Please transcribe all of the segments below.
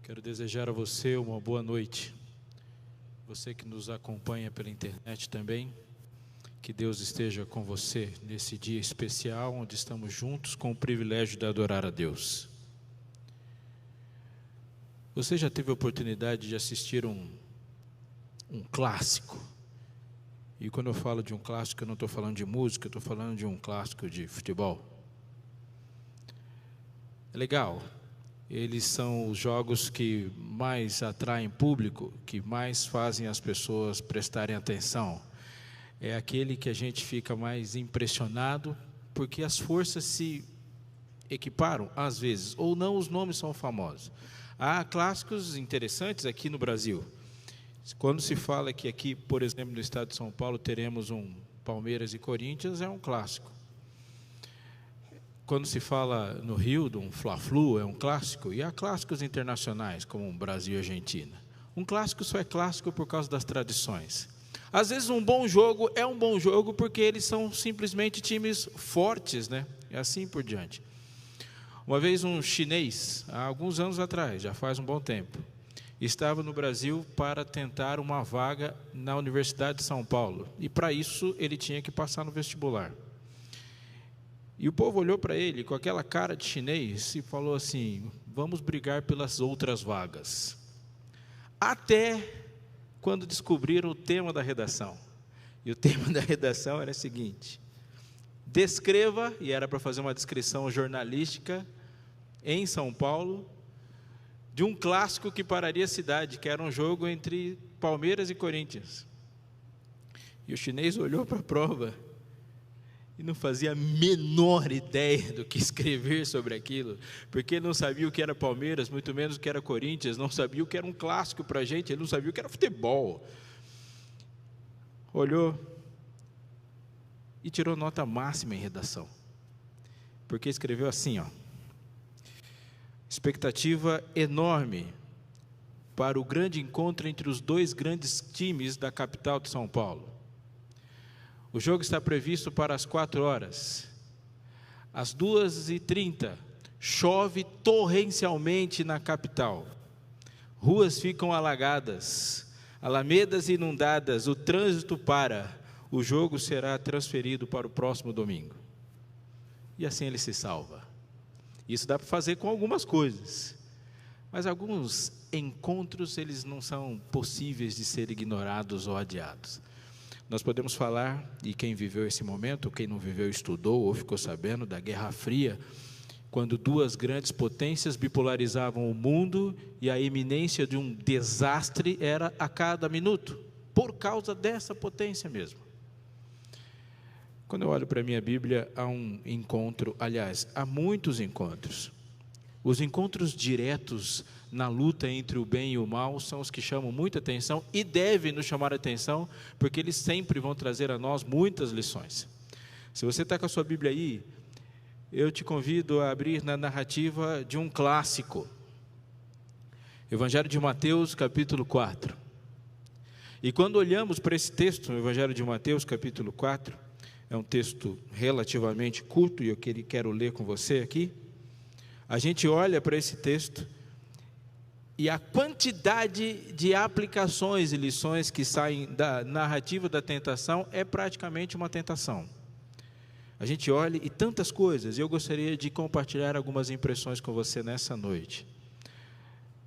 Quero desejar a você uma boa noite. Você que nos acompanha pela internet também, que Deus esteja com você nesse dia especial, onde estamos juntos com o privilégio de adorar a Deus. Você já teve a oportunidade de assistir um clássico? E quando eu falo de um clássico, eu não estou falando de música, eu estou falando de um clássico de futebol. É legal. Eles são os jogos que mais atraem público, que mais fazem as pessoas prestarem atenção. É aquele que a gente fica mais impressionado, porque as forças se equiparam, às vezes, ou não, os nomes são famosos. Há clássicos interessantes aqui no Brasil. Quando se fala que aqui, por exemplo, no estado de São Paulo, teremos um Palmeiras e Corinthians, é um clássico. Quando se fala no Rio de um Fla-Flu, é um clássico. E há clássicos internacionais, como Brasil e Argentina. Um clássico só é clássico por causa das tradições. Às vezes um bom jogo é um bom jogo porque eles são simplesmente times fortes, né? E assim por diante. Uma vez um chinês, há alguns anos atrás, já faz um bom tempo, estava no Brasil para tentar uma vaga na Universidade de São Paulo. E para isso ele tinha que passar no vestibular. E o povo olhou para ele com aquela cara de chinês e falou assim: vamos brigar pelas outras vagas. Até quando descobriram o tema da redação. E o tema da redação era o seguinte: descreva, e era para fazer uma descrição jornalística em São Paulo, de um clássico que pararia a cidade, que era um jogo entre Palmeiras e Corinthians. E o chinês olhou para a prova e não fazia a menor ideia do que escrever sobre aquilo, porque ele não sabia o que era Palmeiras, muito menos o que era Corinthians, não sabia o que era um clássico para a gente, ele não sabia o que era futebol. Olhou e tirou nota máxima em redação, porque escreveu assim, ó: expectativa enorme para o grande encontro entre os dois grandes times da capital de São Paulo. O jogo está previsto para as 4 horas. Às 2h30, chove torrencialmente na capital. Ruas ficam alagadas, alamedas inundadas, o trânsito para. O jogo será transferido para o próximo domingo. E assim ele se salva. Isso dá para fazer com algumas coisas. Mas alguns encontros, eles não são possíveis de ser ignorados ou adiados. Nós podemos falar, e quem viveu esse momento, quem não viveu estudou ou ficou sabendo da Guerra Fria, quando duas grandes potências bipolarizavam o mundo e a iminência de um desastre era a cada minuto, por causa dessa potência mesmo. Quando eu olho para a minha Bíblia, há um encontro, aliás, há muitos encontros. Os encontros diretos na luta entre o bem e o mal são os que chamam muita atenção e devem nos chamar a atenção, porque eles sempre vão trazer a nós muitas lições. Se você está com a sua Bíblia aí, eu te convido a abrir na narrativa de um clássico, Evangelho de Mateus, capítulo 4. E quando olhamos para esse texto, no Evangelho de Mateus, capítulo 4, é um texto relativamente curto e eu quero ler com você aqui. A gente olha para esse texto e a quantidade de aplicações e lições que saem da narrativa da tentação é praticamente uma tentação. A gente olha e tantas coisas, e eu gostaria de compartilhar algumas impressões com você nessa noite.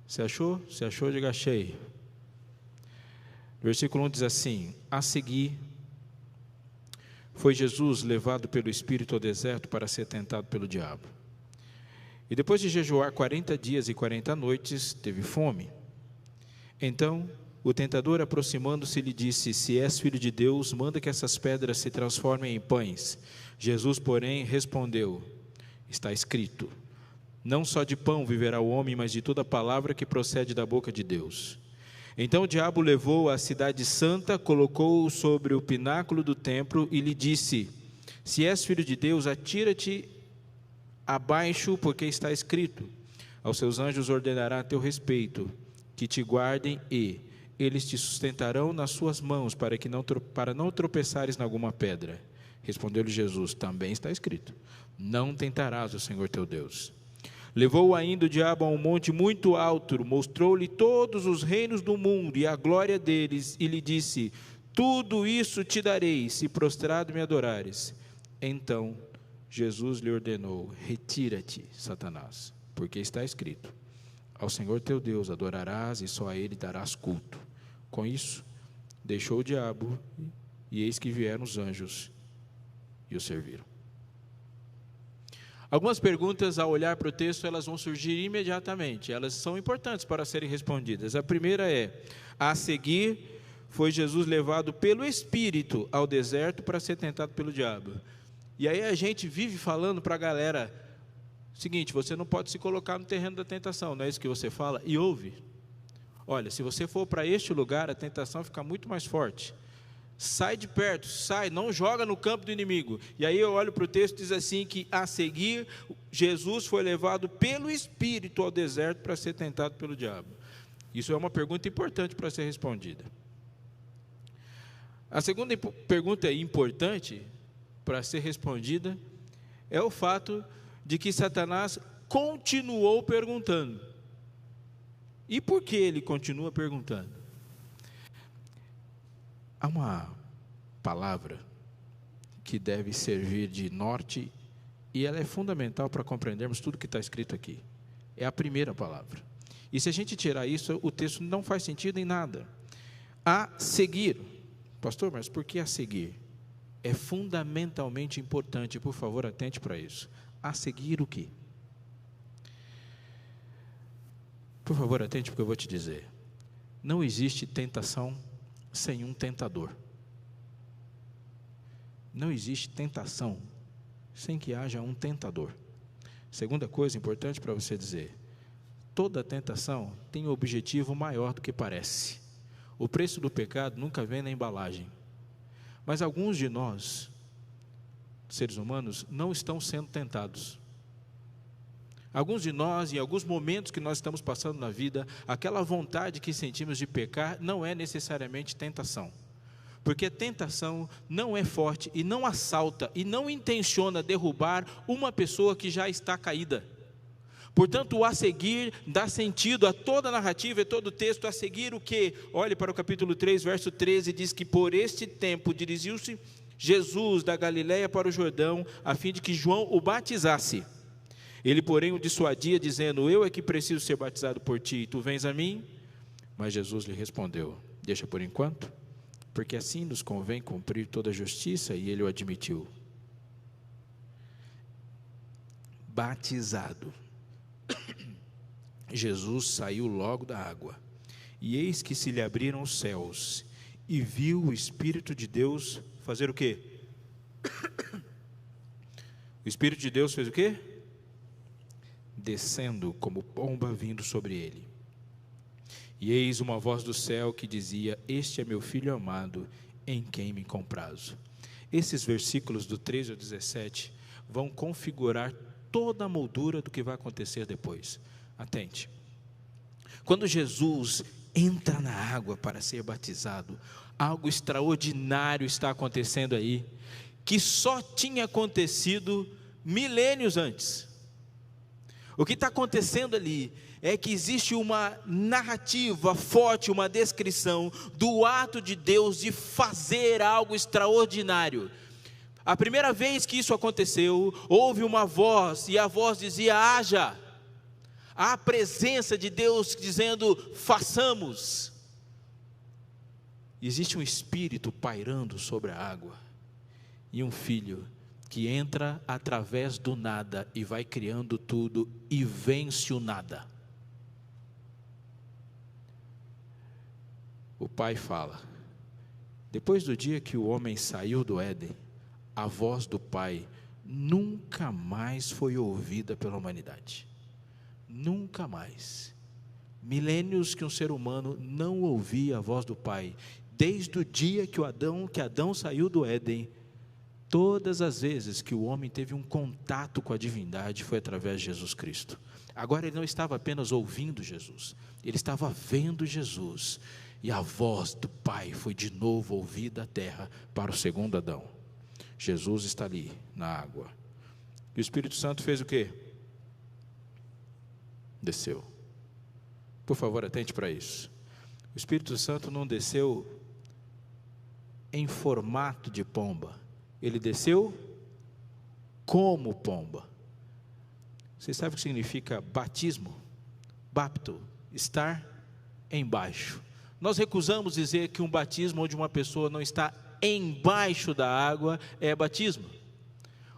Você achou? Se achou, diga achei. Versículo 1 diz assim: a seguir, foi Jesus levado pelo Espírito ao deserto para ser tentado pelo diabo. E depois de jejuar 40 dias e 40 noites, teve fome. Então, o tentador, aproximando-se, lhe disse: se és filho de Deus, manda que essas pedras se transformem em pães. Jesus, porém, respondeu: está escrito, não só de pão viverá o homem, mas de toda palavra que procede da boca de Deus. Então o diabo levou-o à cidade santa, colocou-o sobre o pináculo do templo e lhe disse: se és filho de Deus, atira-te abaixo, porque está escrito, aos seus anjos ordenará a teu respeito, que te guardem e eles te sustentarão nas suas mãos, para não tropeçares em alguma pedra. Respondeu-lhe Jesus: também está escrito, não tentarás o Senhor teu Deus. Levou ainda o diabo a um monte muito alto, mostrou-lhe todos os reinos do mundo e a glória deles, e lhe disse: tudo isso te darei, se prostrado me adorares. Então Jesus lhe ordenou: retira-te, Satanás, porque está escrito: ao Senhor teu Deus adorarás e só a Ele darás culto. Com isso, deixou o diabo, e eis que vieram os anjos e o serviram. Algumas perguntas, ao olhar para o texto, elas vão surgir imediatamente. Elas são importantes para serem respondidas. A primeira é: a seguir, foi Jesus levado pelo Espírito ao deserto para ser tentado pelo diabo. E aí a gente vive falando para a galera: seguinte, você não pode se colocar no terreno da tentação, não é isso que você fala? E ouve: olha, se você for para este lugar, a tentação fica muito mais forte. Sai de perto, sai, não joga no campo do inimigo. E aí eu olho para o texto e diz assim, que a seguir, Jesus foi levado pelo Espírito ao deserto para ser tentado pelo diabo. Isso é uma pergunta importante para ser respondida. A segunda pergunta importante para ser respondida é o fato de que Satanás continuou perguntando. E por que ele continua perguntando? Há uma palavra que deve servir de norte e ela é fundamental para compreendermos tudo que está escrito aqui. É a primeira palavra. E se a gente tirar isso, o texto não faz sentido em nada. A seguir. Pastor, mas por que a seguir? É fundamentalmente importante, por favor, atente para isso. A seguir o quê? Por favor, atente porque eu vou te dizer. Não existe tentação sem um tentador. Não existe tentação sem que haja um tentador. Segunda coisa importante para você dizer: toda tentação tem um objetivo maior do que parece. O preço do pecado nunca vem na embalagem. Mas alguns de nós, seres humanos, não estão sendo tentados. Alguns de nós, em alguns momentos que nós estamos passando na vida, aquela vontade que sentimos de pecar não é necessariamente tentação. Porque tentação não é forte e não assalta e não intenciona derrubar uma pessoa que já está caída. Portanto, o a seguir dá sentido a toda a narrativa e todo o texto. A seguir o que? Olhe para o capítulo 3, verso 13, diz que por este tempo dirigiu-se Jesus da Galiléia para o Jordão, a fim de que João o batizasse. Ele, porém, o dissuadia, dizendo: eu é que preciso ser batizado por ti, e tu vens a mim? Mas Jesus lhe respondeu: deixa por enquanto, porque assim nos convém cumprir toda a justiça. E ele o admitiu. Batizado, Jesus saiu logo da água, e eis que se lhe abriram os céus, e viu o Espírito de Deus fazer o quê? O Espírito de Deus fez o quê? Descendo como pomba vindo sobre ele. E eis uma voz do céu que dizia: este é meu filho amado, em quem me comprazo. Esses versículos do 13 ao 17 vão configurar toda a moldura do que vai acontecer depois. Atente. Quando Jesus entra na água para ser batizado, algo extraordinário está acontecendo aí, que só tinha acontecido milênios antes. O que está acontecendo ali é que existe uma narrativa forte, uma descrição do ato de Deus de fazer algo extraordinário. A primeira vez que isso aconteceu, houve uma voz, e a voz dizia: haja. A presença de Deus dizendo: façamos. Existe um espírito pairando sobre a água, e um filho que entra através do nada e vai criando tudo e vence o nada. O pai fala: depois do dia que o homem saiu do Éden, a voz do pai nunca mais foi ouvida pela humanidade. Nunca mais. Milênios que um ser humano não ouvia a voz do pai. Desde o dia que Adão saiu do Éden, todas as vezes que o homem teve um contato com a divindade foi através de Jesus Cristo. Agora ele não estava apenas ouvindo Jesus, ele estava vendo Jesus. E a voz do Pai foi de novo ouvida à terra para o segundo Adão. Jesus está ali na água. E o Espírito Santo fez o quê? desceu. Por favor, atente para isso. O Espírito Santo não desceu em formato de pomba. Ele desceu como pomba. Você sabe o que significa batismo? Bapto, estar embaixo. Nós recusamos dizer que um batismo onde uma pessoa não está embaixo da água é batismo.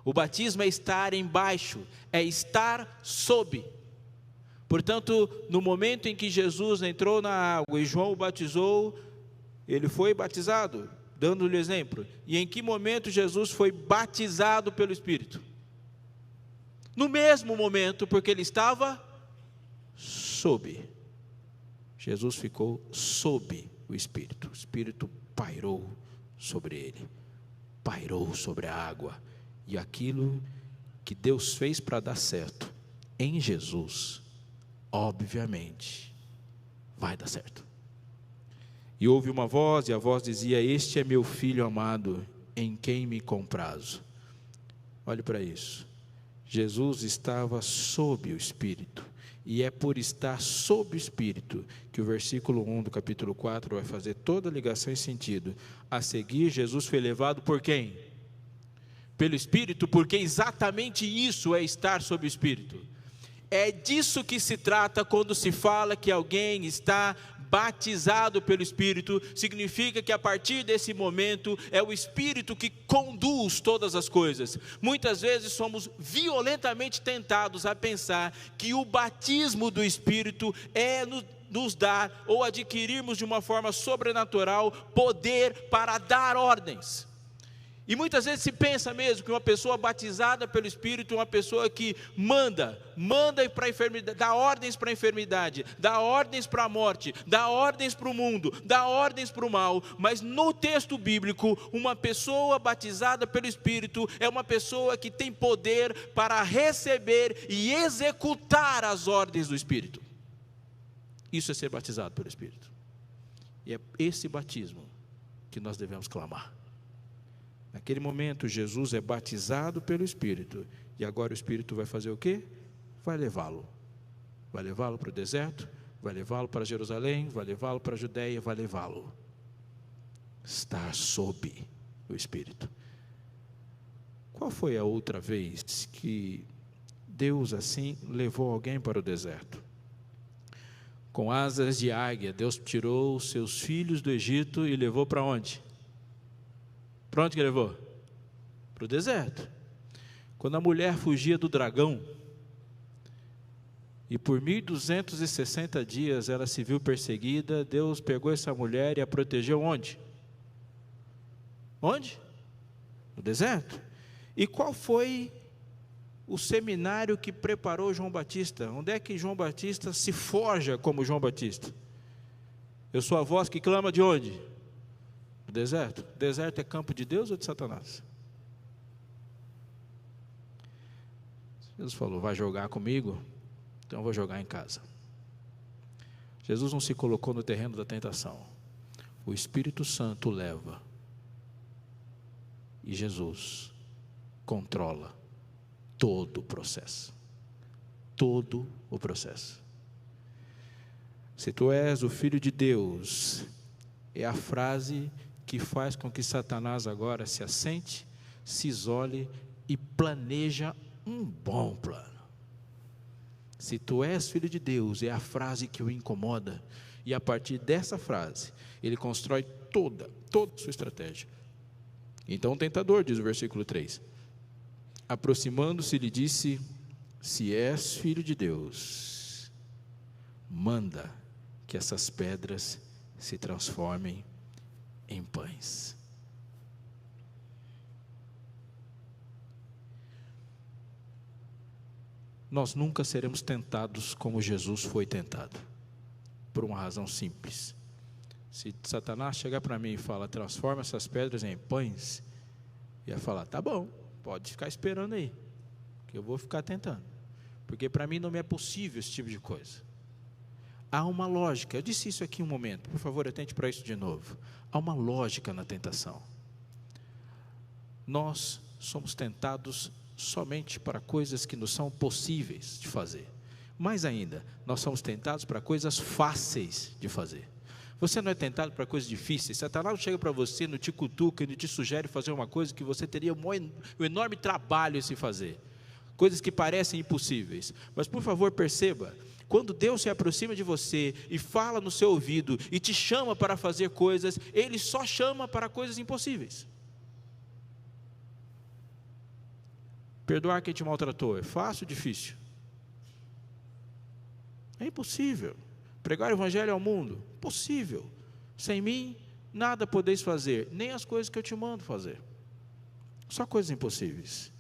O batismo é estar embaixo, é estar sob. Portanto, no momento em que Jesus entrou na água e João o batizou, ele foi batizado, dando-lhe exemplo. E em que momento Jesus foi batizado pelo Espírito? No mesmo momento, porque ele estava sob. Jesus ficou sob o Espírito. O Espírito pairou sobre ele, pairou sobre a água. E aquilo que Deus fez para dar certo em Jesus, obviamente, vai dar certo. E houve uma voz, e a voz dizia: este é meu filho amado, em quem me comprazo. Olhe para isso. Jesus estava sob o Espírito, e é por estar sob o Espírito que o versículo 1 do capítulo 4 vai fazer toda a ligação e sentido. A seguir, Jesus foi levado por quem? Pelo Espírito, porque exatamente isso é estar sob o Espírito. É disso que se trata quando se fala que alguém está batizado pelo Espírito. Significa que a partir desse momento é o Espírito que conduz todas as coisas. Muitas vezes somos violentamente tentados a pensar que o batismo do Espírito é nos dar ou adquirirmos de uma forma sobrenatural poder para dar ordens. E muitas vezes se pensa mesmo que uma pessoa batizada pelo Espírito é uma pessoa que manda para a enfermidade, dá ordens para a enfermidade, dá ordens para a morte, dá ordens para o mundo, dá ordens para o mal. Mas no texto bíblico, uma pessoa batizada pelo Espírito é uma pessoa que tem poder para receber e executar as ordens do Espírito. Isso é ser batizado pelo Espírito. E é esse batismo que nós devemos clamar. Naquele momento, Jesus é batizado pelo Espírito. E agora o Espírito vai fazer o quê? Vai levá-lo. Vai levá-lo para o deserto, vai levá-lo para Jerusalém, vai levá-lo para a Judeia, vai levá-lo. Estar sob o Espírito. Qual foi a outra vez que Deus assim levou alguém para o deserto? Com asas de águia, Deus tirou os seus filhos do Egito e levou para onde? Para onde que levou? Para o deserto. Quando a mulher fugia do dragão, e por 1260 dias ela se viu perseguida, Deus pegou essa mulher e a protegeu onde? Onde? No deserto. E qual foi o seminário que preparou João Batista? Onde é que João Batista se forja como João Batista? Eu sou a voz que clama de onde? O deserto. O deserto é campo de Deus ou de Satanás? Jesus falou: vai jogar comigo? Então eu vou jogar em casa. Jesus não se colocou no terreno da tentação. O Espírito Santo leva. E Jesus controla todo o processo. Todo o processo. Se tu és o Filho de Deus, é a frase que faz com que Satanás agora se assente, se isole e planeja um bom plano. Se tu és filho de Deus, é a frase que o incomoda, e a partir dessa frase, ele constrói toda a sua estratégia. Então o tentador, diz o versículo 3, aproximando-se, lhe disse: se és filho de Deus, manda que essas pedras se transformem em pães. Nós nunca seremos tentados como Jesus foi tentado, por uma razão simples. Se Satanás chegar para mim e falar: transforma essas pedras em pães, eu ia falar: tá bom, pode ficar esperando aí, que eu vou ficar tentando, porque para mim não me é possível esse tipo de coisa. Há uma lógica, eu disse isso aqui um momento, por favor, atente para isso de novo. Há uma lógica na tentação. Nós somos tentados somente para coisas que nos são possíveis de fazer. Mais ainda, nós somos tentados para coisas fáceis de fazer. Você não é tentado para coisas difíceis. Satanás não chega para você, não te cutuca, não te sugere fazer uma coisa que você teria um enorme trabalho em se fazer. Coisas que parecem impossíveis. Mas por favor perceba, quando Deus se aproxima de você e fala no seu ouvido e te chama para fazer coisas, Ele só chama para coisas impossíveis. Perdoar quem te maltratou é fácil ou difícil? É impossível. Pregar o evangelho ao mundo? Possível. Sem mim, nada podeis fazer, nem as coisas que eu te mando fazer. Só coisas impossíveis.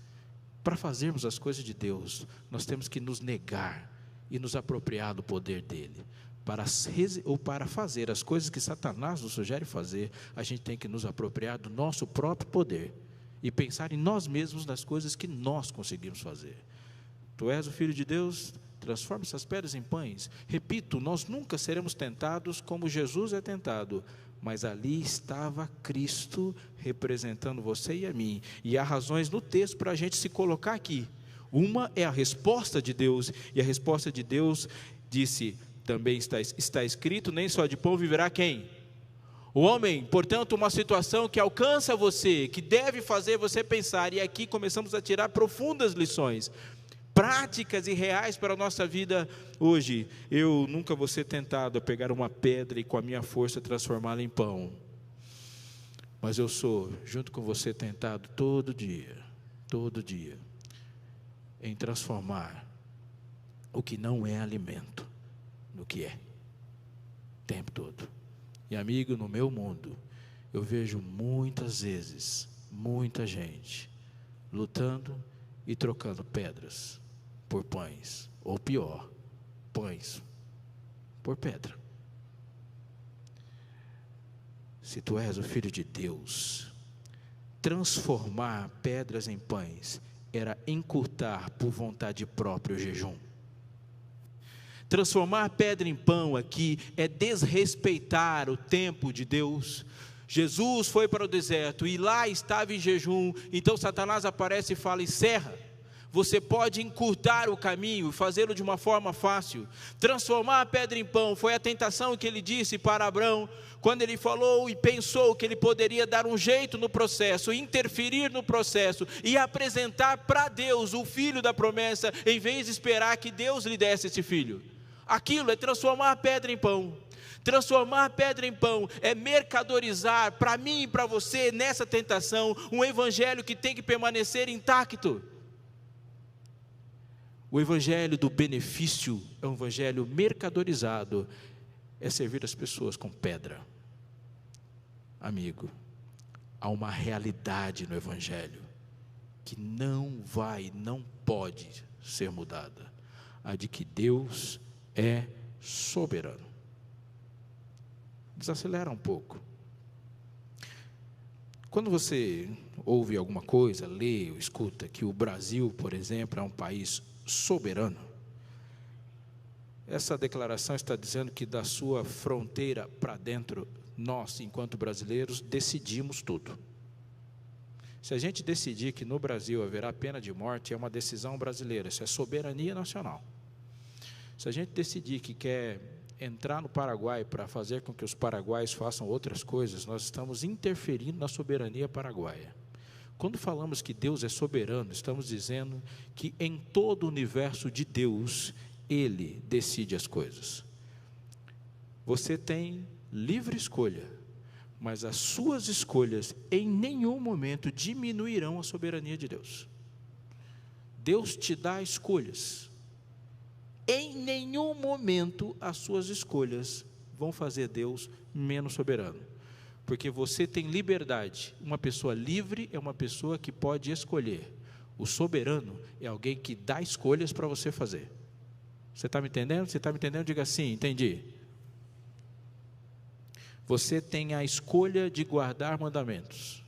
Para fazermos as coisas de Deus, nós temos que nos negar e nos apropriar do poder dele. Para fazer as coisas que Satanás nos sugere fazer, a gente tem que nos apropriar do nosso próprio poder e pensar em nós mesmos nas coisas que nós conseguimos fazer. Tu és o Filho de Deus, transforma essas pedras em pães. Repito, nós nunca seremos tentados como Jesus é tentado, mas ali estava Cristo representando você e a mim, e há razões no texto para a gente se colocar aqui. Uma é a resposta de Deus, e a resposta de Deus disse, também está escrito, nem só de pão viverá quem? O homem. Portanto, uma situação que alcança você, que deve fazer você pensar, e aqui começamos a tirar profundas lições, práticas e reais para a nossa vida hoje. Eu nunca vou ser tentado a pegar uma pedra e com a minha força transformá-la em pão, mas eu sou, junto com você, tentado todo dia, em transformar o que não é alimento no que é, o tempo todo. E amigo, no meu mundo, eu vejo muitas vezes, muita gente lutando e trocando pedras por pães, ou pior, pães por pedra. Se tu és o Filho de Deus, transformar pedras em pães era encurtar por vontade própria o jejum. Transformar pedra em pão aqui é desrespeitar o tempo de Deus. Jesus foi para o deserto e lá estava em jejum, então Satanás aparece e fala, encerra. Você pode encurtar o caminho e fazê-lo de uma forma fácil. Transformar a pedra em pão foi a tentação que ele disse para Abraão, quando ele falou e pensou que ele poderia dar um jeito no processo, interferir no processo e apresentar para Deus o filho da promessa, em vez de esperar que Deus lhe desse esse filho. Aquilo é transformar a pedra em pão. Transformar a pedra em pão é mercadorizar para mim e para você nessa tentação um evangelho que tem que permanecer intacto. O evangelho do benefício é um evangelho mercadorizado, é servir as pessoas com pedra. Amigo, há uma realidade no evangelho que não pode ser mudada, a de que Deus é soberano. Desacelera um pouco. Quando você ouve alguma coisa, lê ou escuta que o Brasil, por exemplo, é um país soberano, essa declaração está dizendo que da sua fronteira para dentro, nós, enquanto brasileiros, decidimos tudo. Se a gente decidir que no Brasil haverá pena de morte, é uma decisão brasileira, isso é soberania nacional. Se a gente decidir que quer entrar no Paraguai para fazer com que os paraguaios façam outras coisas, nós estamos interferindo na soberania paraguaia. Quando falamos que Deus é soberano, estamos dizendo que em todo o universo de Deus, Ele decide as coisas. Você tem livre escolha, mas as suas escolhas em nenhum momento diminuirão a soberania de Deus. Deus te dá escolhas. Em nenhum momento as suas escolhas vão fazer Deus menos soberano. Porque você tem liberdade. Uma pessoa livre é uma pessoa que pode escolher. O soberano é alguém que dá escolhas para você fazer. Você está me entendendo? Você está me entendendo? Diga sim, entendi. Você tem a escolha de guardar mandamentos.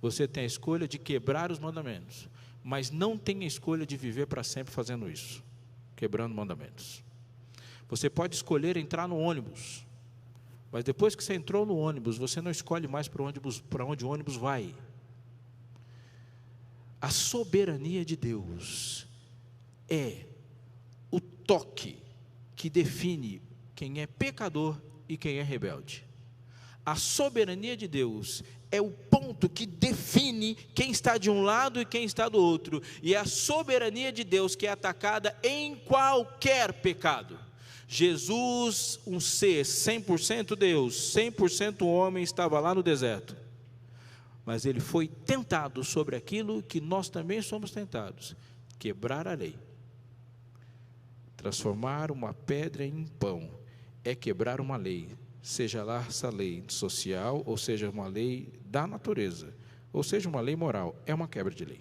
Você tem a escolha de quebrar os mandamentos. Mas não tem a escolha de viver para sempre fazendo isso, quebrando mandamentos. Você pode escolher entrar no ônibus, mas depois que você entrou no ônibus, você não escolhe mais para onde o ônibus vai. A soberania de Deus é o toque que define quem é pecador e quem é rebelde. A soberania de Deus é o ponto que define quem está de um lado e quem está do outro. E é a soberania de Deus que é atacada em qualquer pecado. Jesus, um ser 100% Deus, 100% homem, estava lá no deserto. Mas ele foi tentado sobre aquilo que nós também somos tentados: quebrar a lei. Transformar uma pedra em pão é quebrar uma lei, seja lá essa lei social, ou seja uma lei da natureza, ou seja uma lei moral, é uma quebra de lei.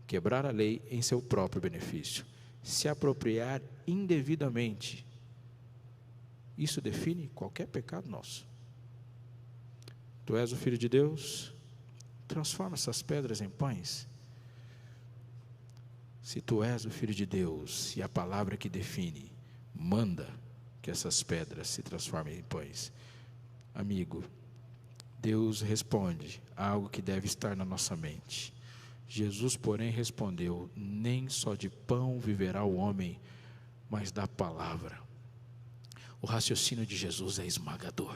Quebrar a lei em seu próprio benefício, se apropriar indevidamente, isso define qualquer pecado nosso. Tu és o Filho de Deus, transforma essas pedras em pães. Se tu és o Filho de Deus e a palavra que define, manda que essas pedras se transformem em pães. Amigo, Deus responde a algo que deve estar na nossa mente. Jesus, porém, respondeu: nem só de pão viverá o homem, mas da palavra. O raciocínio de Jesus é esmagador.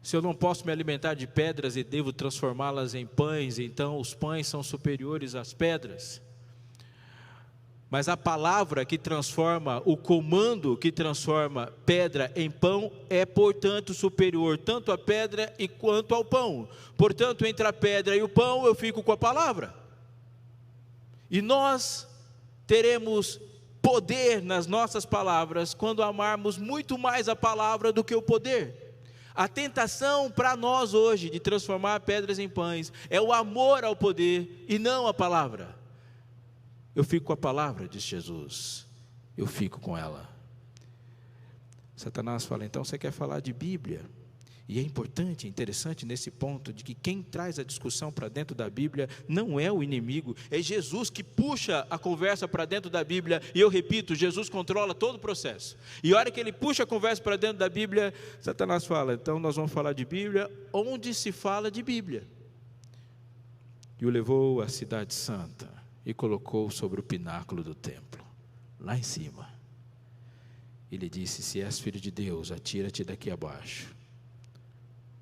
Se eu não posso me alimentar de pedras e devo transformá-las em pães, então os pães são superiores às pedras. Mas a palavra que transforma, o comando que transforma pedra em pão é, portanto, superior tanto à pedra e quanto ao pão. Portanto, entre a pedra e o pão, eu fico com a palavra. E nós teremos poder nas nossas palavras quando amarmos muito mais a palavra do que o poder. A tentação para nós hoje de transformar pedras em pães é o amor ao poder e não a palavra. Eu fico com a palavra, diz Jesus, eu fico com ela. Satanás fala: então você quer falar de Bíblia? E é importante, interessante nesse ponto, de que quem traz a discussão para dentro da Bíblia não é o inimigo, é Jesus que puxa a conversa para dentro da Bíblia. E eu repito, Jesus controla todo o processo. E a hora que ele puxa a conversa para dentro da Bíblia, Satanás fala: então nós vamos falar de Bíblia onde se fala de Bíblia. E o levou à cidade santa e colocou sobre o pináculo do templo, lá em cima. Ele disse: se és filho de Deus, atira-te daqui abaixo,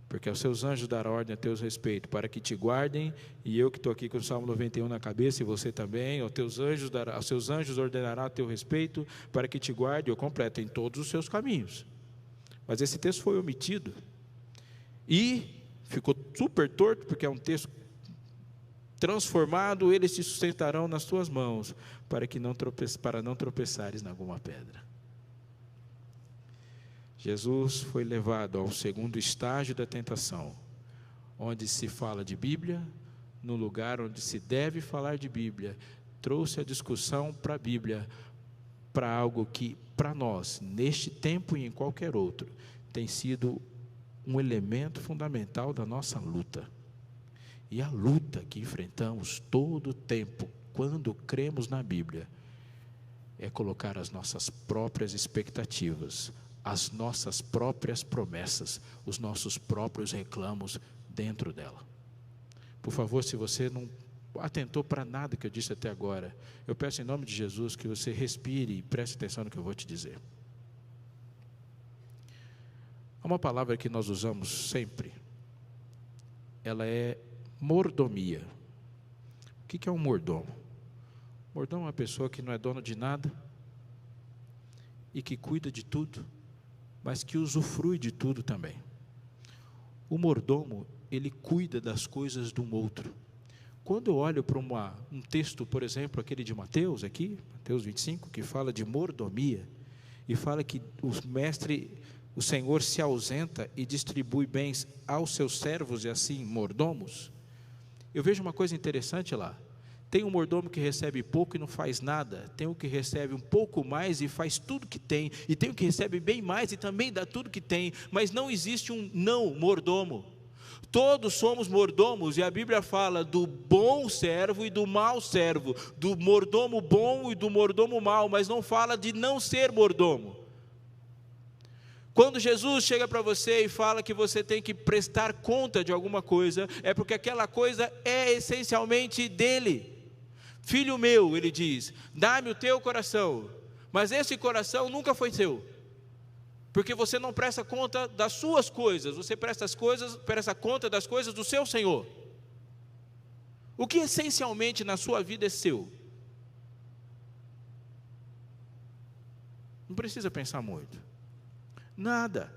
porque aos seus anjos dará ordem a teu respeito, para que te guardem. E eu que estou aqui com o Salmo 91 na cabeça, e você também, aos seus anjos ordenará a teu respeito, para que te guarde, eu completo, em todos os seus caminhos. Mas esse texto foi omitido, e ficou super torto, porque é um texto transformado: eles te sustentarão nas tuas mãos, para não tropeçares em alguma pedra. Jesus foi levado ao segundo estágio da tentação, onde se fala de Bíblia, no lugar onde se deve falar de Bíblia. Trouxe a discussão para a Bíblia, para algo que, para nós, neste tempo e em qualquer outro, tem sido um elemento fundamental da nossa luta. E a luta que enfrentamos todo o tempo, quando cremos na Bíblia, é colocar as nossas próprias expectativas, as nossas próprias promessas, os nossos próprios reclamos dentro dela. Por favor, se você não atentou para nada que eu disse até agora, eu peço em nome de Jesus que você respire e preste atenção no que eu vou te dizer. Há uma palavra que nós usamos sempre, ela é mordomia. O que é um mordomo? Mordomo é uma pessoa que não é dono de nada e que cuida de tudo, mas que usufrui de tudo também. O mordomo, ele cuida das coisas de um outro. Quando eu olho para um texto, por exemplo, aquele de Mateus, aqui, Mateus 25, que fala de mordomia, e fala que o Senhor se ausenta e distribui bens aos seus servos e assim mordomos, eu vejo uma coisa interessante lá. Tem um mordomo que recebe pouco e não faz nada, tem o que recebe um pouco mais e faz tudo que tem, e tem o que recebe bem mais e também dá tudo que tem, mas não existe um não mordomo. Todos somos mordomos, e a Bíblia fala do bom servo e do mau servo, do mordomo bom e do mordomo mau, mas não fala de não ser mordomo. Quando Jesus chega para você e fala que você tem que prestar conta de alguma coisa, é porque aquela coisa é essencialmente dele. Filho meu, ele diz, dá-me o teu coração. mas esse coração nunca foi seu, porque você não presta conta das suas coisas, você presta conta das coisas do seu Senhor. O que essencialmente na sua vida é seu? Não precisa pensar muito. Nada.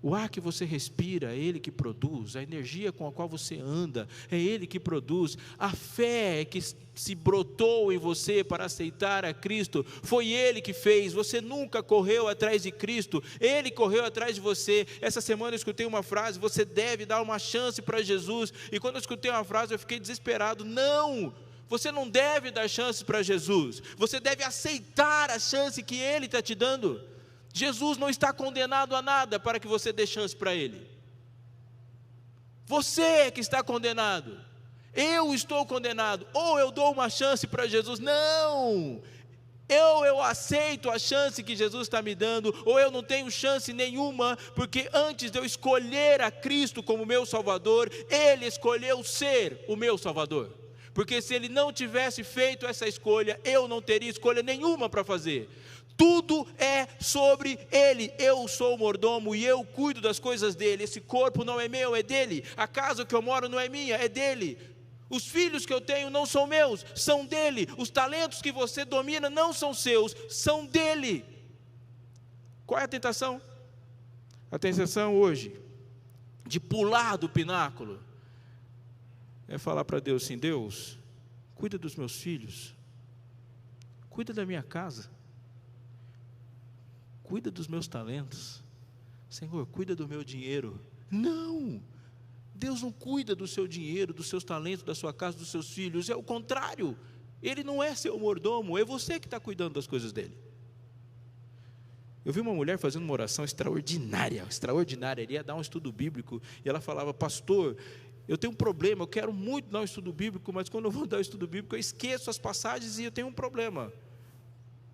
O ar que você respira é Ele que produz, a energia com a qual você anda é Ele que produz, a fé que se brotou em você para aceitar a Cristo, foi Ele que fez, você nunca correu atrás de Cristo, Ele correu atrás de você. Essa semana eu escutei uma frase: você deve dar uma chance para Jesus, e quando eu escutei uma frase eu fiquei desesperado. Não! Você não deve dar chance para Jesus, você deve aceitar a chance que Ele está te dando. Jesus não está condenado a nada para que você dê chance para Ele. Você é que está condenado. Eu estou condenado. Ou eu dou uma chance para Jesus. Não! Eu aceito a chance que Jesus está me dando, ou eu não tenho chance nenhuma, porque antes de eu escolher a Cristo como meu Salvador, Ele escolheu ser o meu Salvador. Porque se Ele não tivesse feito essa escolha, eu não teria escolha nenhuma para fazer. Tudo é sobre Ele. Eu sou o mordomo e eu cuido das coisas dEle. Esse corpo não é meu, é dEle. A casa que eu moro não é minha, é dEle. Os filhos que eu tenho não são meus, são dEle. Os talentos que você domina não são seus, são dEle. Qual é a tentação? A tentação hoje de pular do pináculo é falar para Deus assim: Deus, cuida dos meus filhos, cuida da minha casa, cuida dos meus talentos, Senhor, cuida do meu dinheiro. Não, Deus não cuida do seu dinheiro, dos seus talentos, da sua casa, dos seus filhos, é o contrário. Ele não é seu mordomo, é você que está cuidando das coisas dele. Eu vi uma mulher fazendo uma oração extraordinária, ele ia dar um estudo bíblico, e ela falava: pastor, eu tenho um problema, eu quero muito dar um estudo bíblico, mas quando eu vou dar um estudo bíblico, eu esqueço as passagens e eu tenho um problema.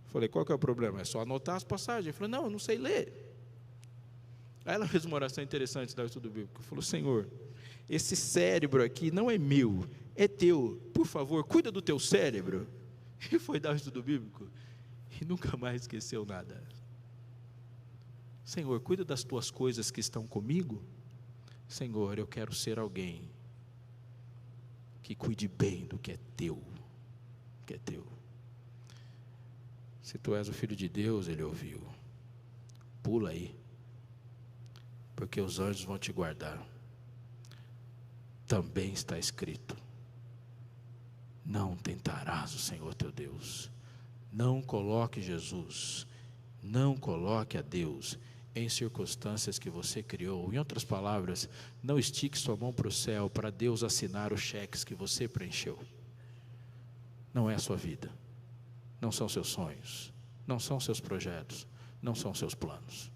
Falei: qual que é o problema? É só anotar as passagens. Eu falei: não, eu não sei ler. Aí ela fez uma oração interessante da estudo bíblico. Falou: Senhor, esse cérebro aqui não é meu, é teu, por favor, cuida do teu cérebro. E foi dar o estudo bíblico e nunca mais esqueceu nada. Senhor, cuida das tuas coisas que estão comigo. Senhor, eu quero ser alguém que cuide bem do que é teu, que é teu. Se tu és o Filho de Deus, ele ouviu, pula aí, porque os anjos vão te guardar. Também está escrito: não tentarás o Senhor teu Deus. Não coloque Jesus, não coloque a Deus em circunstâncias que você criou. Em outras palavras, não estique sua mão para o céu para Deus assinar os cheques que você preencheu. Não é a sua vida, não são seus sonhos, não são seus projetos, não são seus planos.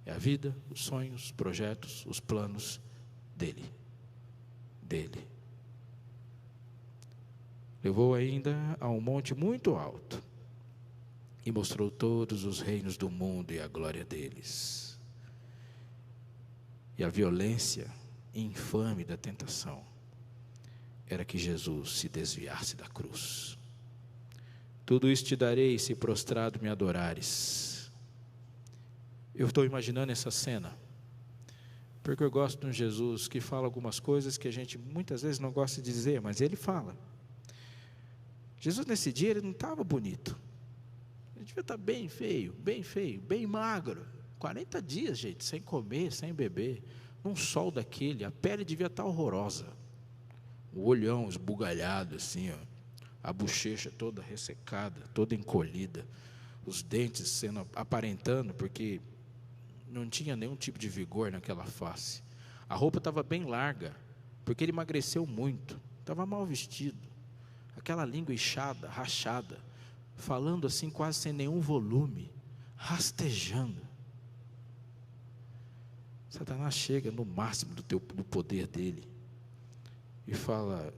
É a vida, os sonhos, os projetos, os planos dele. Levou ainda a um monte muito alto e mostrou todos os reinos do mundo e a glória deles. E a violência infame da tentação era que Jesus se desviasse da cruz. Tudo isso te darei se prostrado me adorares. Eu estou imaginando essa cena, porque eu gosto de um Jesus que fala algumas coisas que a gente muitas vezes não gosta de dizer, mas ele fala. Jesus nesse dia, ele não estava bonito. Ele devia estar bem feio, bem magro. 40 dias, gente, sem comer, sem beber, num sol daquele, a pele devia estar horrorosa. O olhão esbugalhado assim, ó, a bochecha toda ressecada, toda encolhida, os dentes aparentando, porque não tinha nenhum tipo de vigor naquela face. A roupa estava bem larga, porque ele emagreceu muito, estava mal vestido. Aquela língua inchada, rachada, falando assim quase sem nenhum volume, rastejando. Satanás chega no máximo do poder dele e fala: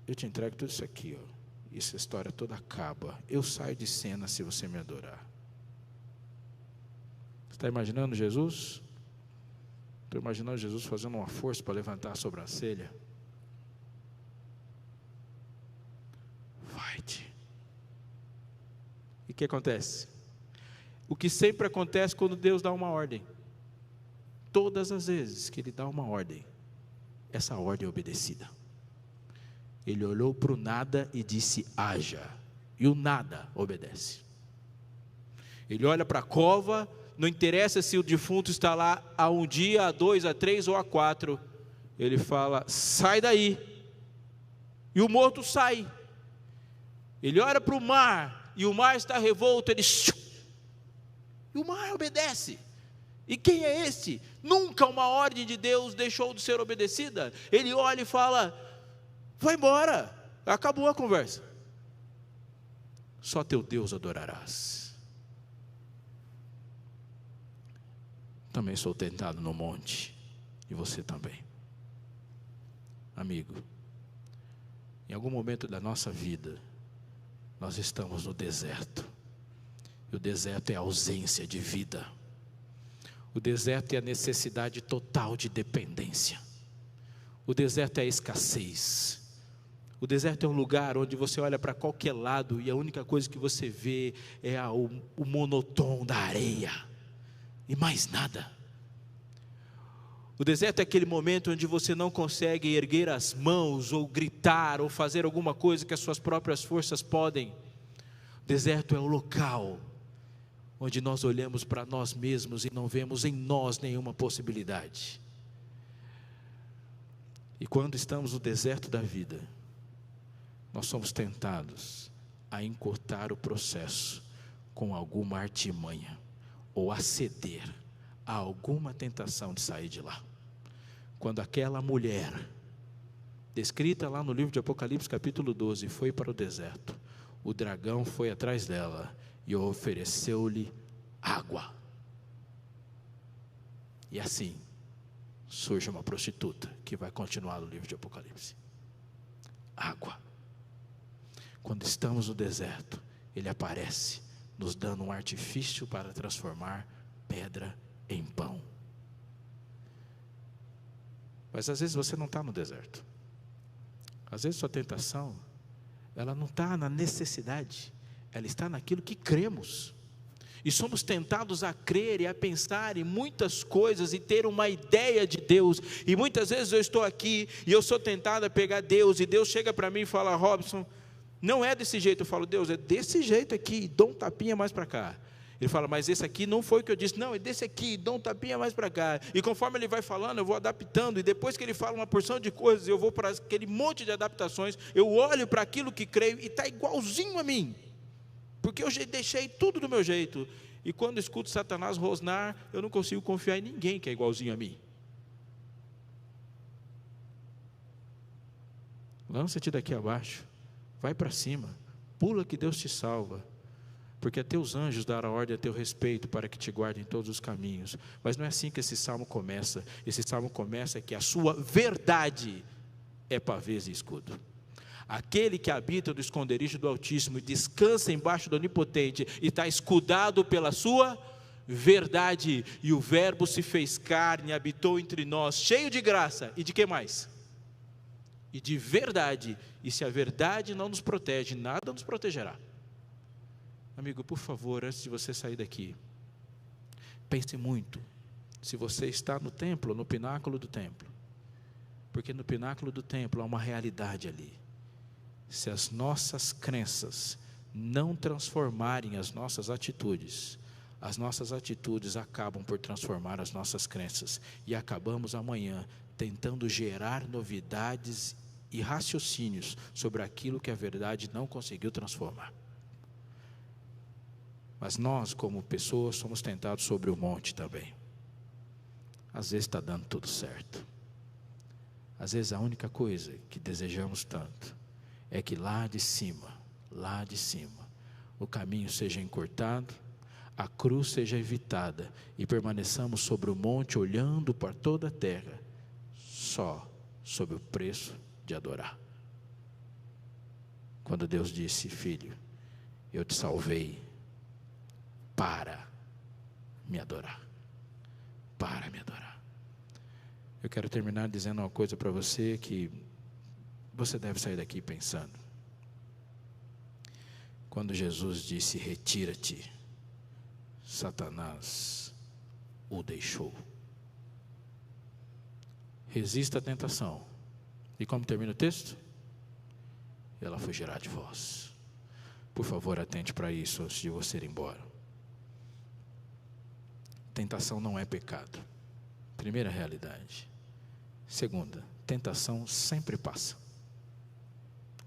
eu te entrego tudo isso aqui, ó, e essa história toda acaba, eu saio de cena se você me adorar. Você está imaginando Jesus? Estou imaginando Jesus fazendo uma força para levantar a sobrancelha. Vai-te, E o que acontece? O que sempre acontece quando Deus dá uma ordem. Todas as vezes que Ele dá uma ordem, essa ordem é obedecida. Ele olhou para o nada e disse: haja. E o nada obedece. Ele olha para a cova, não interessa se o defunto está lá há um dia, há 2, há 3 ou há 4. Ele fala: sai daí. E o morto sai. Ele olha para o mar, e o mar está revolto, ele... E o mar obedece. E quem é este? Nunca uma ordem de Deus deixou de ser obedecida. Ele olha e fala: vai embora, acabou a conversa. Só teu Deus adorarás. Também sou tentado no monte, e você também. Amigo, em algum momento da nossa vida, nós estamos no deserto. E o deserto é a ausência de vida. O deserto é a necessidade total de dependência. O deserto é a escassez. O deserto é um lugar onde você olha para qualquer lado e a única coisa que você vê é o monotônio da areia. E mais nada. O deserto é aquele momento onde você não consegue erguer as mãos, ou gritar, ou fazer alguma coisa que as suas próprias forças podem. O deserto é o local onde nós olhamos para nós mesmos e não vemos em nós nenhuma possibilidade. E quando estamos no deserto da vida, nós somos tentados a encurtar o processo com alguma artimanha, ou a ceder a alguma tentação de sair de lá. Quando aquela mulher, descrita lá no livro de Apocalipse capítulo 12, foi para o deserto, o dragão foi atrás dela e ofereceu-lhe água. E assim surge uma prostituta que vai continuar no livro de Apocalipse. Água. Quando estamos no deserto, ele aparece, nos dando um artifício para transformar pedra em pão. Mas às vezes você não está no deserto. Às vezes sua tentação, ela não está na necessidade, ela está naquilo que cremos. E somos tentados a crer e a pensar em muitas coisas e ter uma ideia de Deus. E muitas vezes eu estou aqui e eu sou tentado a pegar Deus, e Deus chega para mim e fala: Robson, não é desse jeito. Eu falo: Deus, é desse jeito aqui, dá um tapinha mais para cá. Ele fala: mas esse aqui não foi o que eu disse. Não, é desse aqui, dá um tapinha mais para cá. E conforme ele vai falando, eu vou adaptando. E depois que ele fala uma porção de coisas, eu vou para aquele monte de adaptações. Eu olho para aquilo que creio e está igualzinho a mim, porque eu deixei tudo do meu jeito. E quando escuto Satanás rosnar, eu não consigo confiar em ninguém que é igualzinho a mim. Lança-te daqui abaixo, vai para cima, pula que Deus te salva. Porque a teus anjos darão ordem a teu respeito para que te guardem em todos os caminhos. Mas não é assim que esse salmo começa. Esse salmo começa que a sua verdade é pavês e escudo. Aquele que habita no esconderijo do Altíssimo e descansa embaixo do Onipotente e está escudado pela sua verdade. E o Verbo se fez carne e habitou entre nós, cheio de graça e de que mais? E de verdade. E se a verdade não nos protege, nada nos protegerá. Amigo, por favor, antes de você sair daqui, pense muito se você está no templo, no pináculo do templo. Porque no pináculo do templo há uma realidade ali. Se as nossas crenças não transformarem as nossas atitudes acabam por transformar as nossas crenças. E acabamos amanhã tentando gerar novidades e raciocínios sobre aquilo que a verdade não conseguiu transformar. Mas nós, como pessoas, somos tentados sobre o monte também. Às vezes está dando tudo certo. Às vezes a única coisa que desejamos tanto é que lá de cima, o caminho seja encurtado, a cruz seja evitada e permaneçamos sobre o monte olhando para toda a terra, só sob o preço de adorar. Quando Deus disse: filho, eu te salvei para me adorar. Para me adorar. Eu quero terminar dizendo uma coisa para você que você deve sair daqui pensando. quando Jesus disse: retira-te, Satanás o deixou. Resista à tentação. E como termina o texto? Ela fugirá de vós. Por favor, atente para isso antes de você ir embora. Tentação não é pecado. Primeira realidade. Segunda, tentação sempre passa.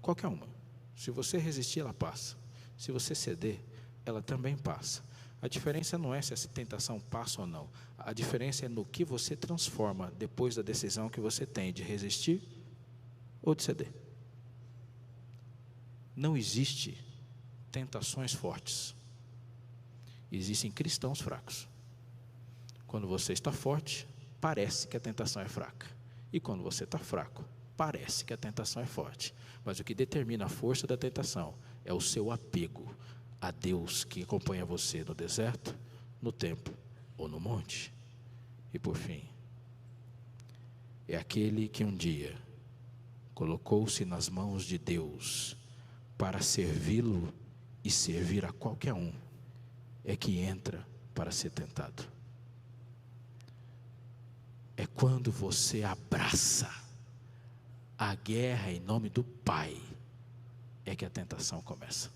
Qualquer uma. Se você resistir, ela passa. Se você ceder, ela também passa. A diferença não é se essa tentação passa ou não. A diferença é no que você transforma depois da decisão que você tem de resistir ou de ceder. Não existe tentações fortes. Existem cristãos fracos. Quando você está forte, parece que a tentação é fraca. E quando você está fraco, parece que a tentação é forte. Mas o que determina a força da tentação é o seu apego a Deus que acompanha você no deserto, no templo ou no monte. E por fim, é aquele que um dia colocou-se nas mãos de Deus para servi-lo e servir a qualquer um, é que entra para ser tentado. É quando você abraça a guerra em nome do Pai, é que a tentação começa.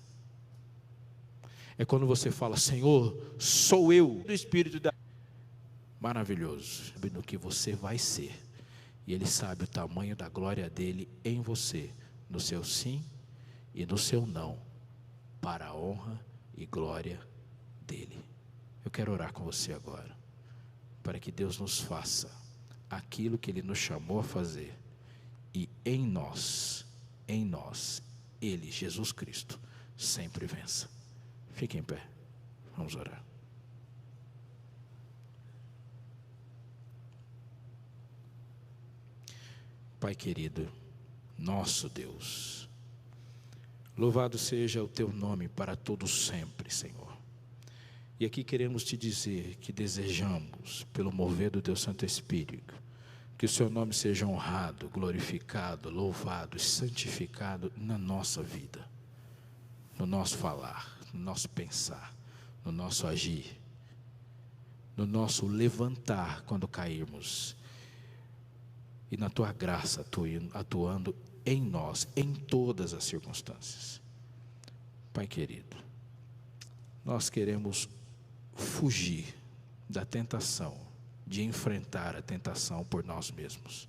É quando você fala: Senhor, sou eu, do Espírito da... Maravilhoso, sabe no que você vai ser. E Ele sabe o tamanho da glória dEle em você, no seu sim e no seu não, para a honra e glória dEle. Eu quero orar com você agora, para que Deus nos faça aquilo que Ele nos chamou a fazer. E em nós, Ele, Jesus Cristo, sempre vença. Fique em pé, vamos orar. Pai querido, nosso Deus, louvado seja o Teu nome para todos sempre, Senhor. E aqui queremos Te dizer que desejamos, pelo mover do Teu Santo Espírito, que o Seu nome seja honrado, glorificado, louvado e santificado na nossa vida, no nosso falar, no nosso pensar, no nosso agir, no nosso levantar quando cairmos, e na Tua graça atuando em nós, em todas as circunstâncias. Pai querido, nós queremos fugir da tentação, de enfrentar a tentação por nós mesmos,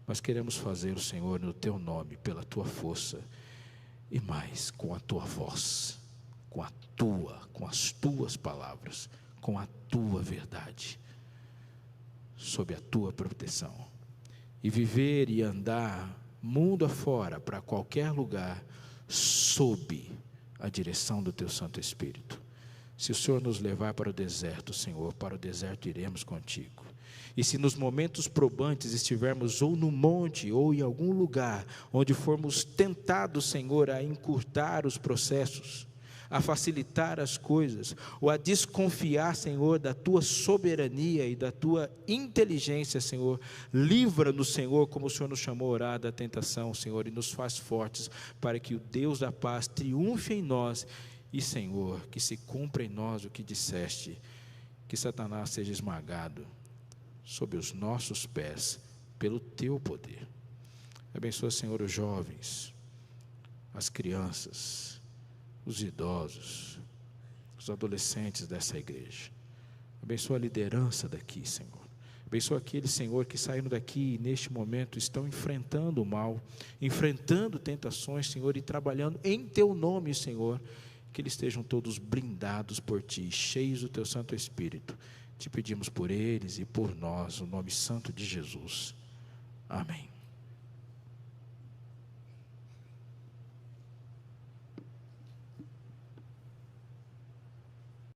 mas queremos fazer, Senhor, no Teu nome, pela Tua força, e mais, com a Tua voz, com as Tuas palavras, com a Tua verdade, sob a Tua proteção, e viver e andar mundo afora, para qualquer lugar, sob a direção do Teu Santo Espírito. Se o Senhor nos levar para o deserto, Senhor, para o deserto iremos contigo. E se nos momentos probantes estivermos ou no monte ou em algum lugar onde formos tentados, Senhor, a encurtar os processos, a facilitar as coisas, ou a desconfiar, Senhor, da Tua soberania e da Tua inteligência, Senhor, livra-nos, Senhor, como o Senhor nos chamou a orar da tentação, Senhor, e nos faz fortes para que o Deus da paz triunfe em nós. E, Senhor, que se cumpra em nós o que disseste, que Satanás seja esmagado sob os nossos pés, pelo Teu poder. Abençoa, Senhor, os jovens, as crianças, os idosos, os adolescentes dessa igreja. Abençoa a liderança daqui, Senhor. Abençoa aqueles, Senhor, que saíram daqui e neste momento estão enfrentando o mal, enfrentando tentações, Senhor, e trabalhando em Teu nome, Senhor. Que eles estejam todos blindados por Ti, cheios do Teu Santo Espírito. Te pedimos por eles e por nós, no nome santo de Jesus. Amém.